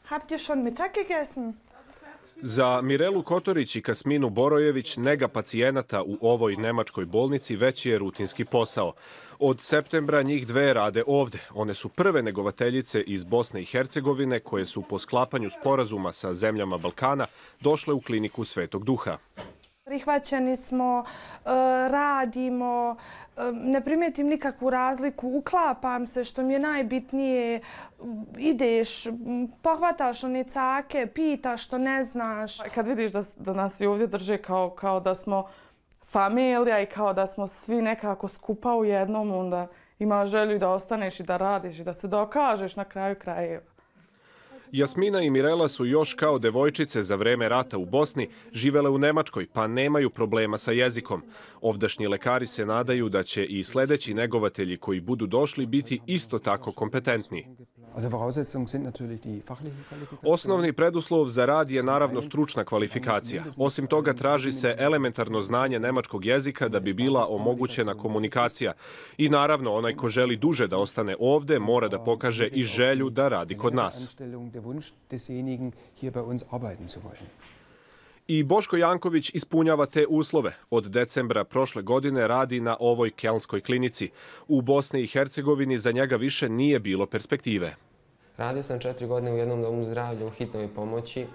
Habt ihr schon Mittag gegessen? Za Mirelu Kotorić i Kasminu Borojević nega pacijenata u ovoj nemačkoj bolnici već je rutinski posao. Od septembra njih dve rade ovde. One su prve negovateljice iz Bosne i Hercegovine koje su po sklapanju sporazuma sa zemljama Balkana došle u kliniku Svetog Duha. Prihvaćeni smo, radimo, ne primetim nikakvu razliku, uklapam se, što mi je najbitnije, ideš, pohvataš one cake, pitaš što ne znaš. Kad vidiš da nas i ovdje drže kao da smo familija i kao da smo svi nekako skupa u jednom, onda imaš želju da ostaneš i da radiš i da se dokažeš na kraju krajeva. Jasmina i Mirela su još kao devojčice za vreme rata u Bosni živele u Nemačkoj, pa nemaju problema sa jezikom. Ovdašnji lekari se nadaju da će i sledeći negovatelji koji budu došli biti isto tako kompetentni. Osnovni preduslov za rad je naravno stručna kvalifikacija. Osim toga traži se elementarno znanje nemačkog jezika da bi bila omogućena komunikacija. I naravno onaj ko želi duže da ostane ovde mora da pokaže i želju da radi kod nas. I Boško Janković ispunjava te uslove. Od decembra prošle godine radi na ovoj kelnskoj klinici. U Bosni i Hercegovini za njega više nije bilo perspektive. Radio sam 4 godine u jednom domu zdravlja u hitnoj pomoći.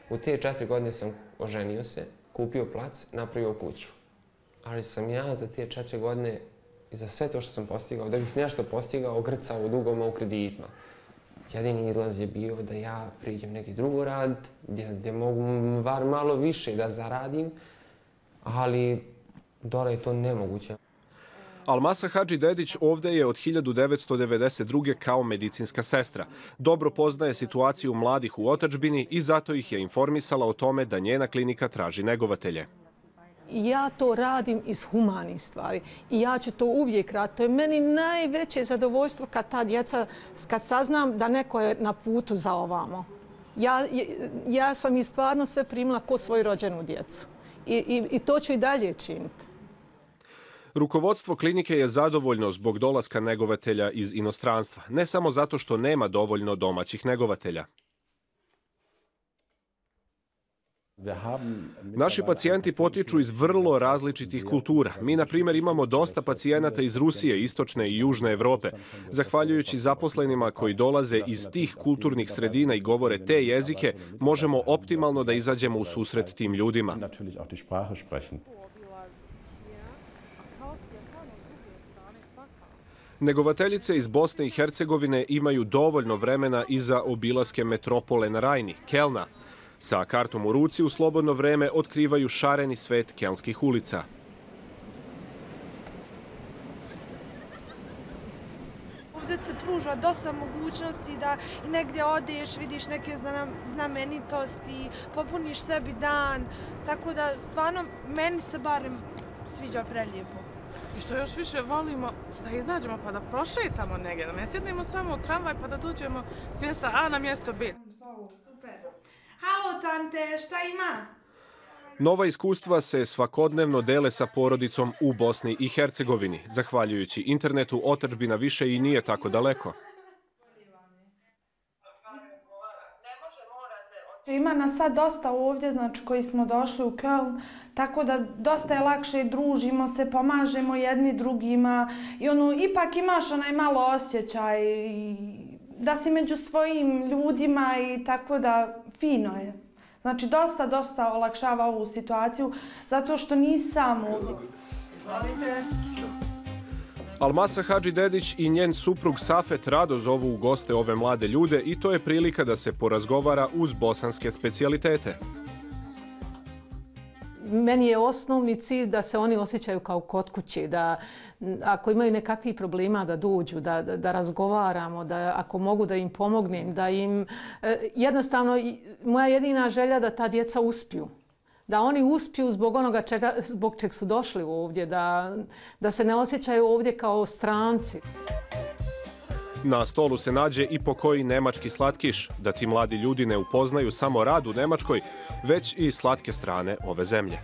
U te 4 godine sam oženio se, kupio plac, napravio kuću. Ali sam ja za te 4 godine i za sve to što sam postigao, da bih nešto postigao, grcao u dugovima, u kreditima. Jedini izlaz je bio da ja priđem neki drugo rad, gdje mogu bar malo više da zaradim, ali dole je to nemoguće. Almasa Hadžidedić ovde je od 1992. kao medicinska sestra. Dobro poznaje situaciju mladih u otadžbini i zato ih je informisala o tome da njena klinika traži negovatelje. Ja to radim iz humanih stvari i ja ću to uvijek raditi. To je meni najveće zadovoljstvo kad ta djeca, kad saznam da neko je na putu za ovamo. Ja sam i stvarno sve primila ko svoju rođenu djecu i to ću i dalje činiti. Rukovodstvo klinike je zadovoljno zbog dolaska negovatelja iz inostranstva, ne samo zato što nema dovoljno domaćih negovatelja. Naši pacijenti potiču iz vrlo različitih kultura. Mi, na primjer, imamo dosta pacijenata iz Rusije, istočne i južne Evrope. Zahvaljujući zaposlenima koji dolaze iz tih kulturnih sredina i govore te jezike, možemo optimalno da izađemo u susret tim ljudima. Negovateljice iz Bosne i Hercegovine imaju dovoljno vremena i za obilaske metropole na Rajni, Kelna. Sa kartom u ruci u slobodno vreme otkrivaju šareni svet kelnskih ulica. Ovdje se pruža dosta mogućnosti da negdje odeš, vidiš neke znamenitosti, popuniš sebi dan, tako da stvarno meni se barem sviđa prelijepo. I što još više volimo da izađemo pa da prošetamo negdje, da ne sjednemo samo u tramvaj pa da dođemo s mjesta A na mjesto B. Super. Halo, tante, šta ima? Nova iskustva se svakodnevno dele sa porodicom u Bosni i Hercegovini. Zahvaljujući internetu, otadžbina više i nije tako daleko. Ima nas sad dosta ovdje, znači koji smo došli u Köln, tako da dosta je lakše, družimo se, pomažemo jedni drugima i ipak imaš onaj malo osjećaj da si među svojim ljudima i tako da fino je. Znači dosta olakšava ovu situaciju zato što nisam ovdje. Almasa Hadžidedić i njen suprug Safet rado zovu u goste ove mlade ljude i to je prilika da se porazgovara uz bosanske specijalitete. Meni je osnovni cilj da se oni osjećaju kao kod kuće, da ako imaju nekakvih problema da dođu, da razgovaramo, da ako mogu da im pomognem, da im jednostavno moja jedina želja da ta djeca uspiju. Da oni uspiju zbog onoga zbog čeg su došli ovdje, da se ne osjećaju ovdje kao stranci. Na stolu se nađe i po koji nemački slatkiš, da ti mladi ljudi ne upoznaju samo rad u Nemačkoj, već i slatke strane ove zemlje.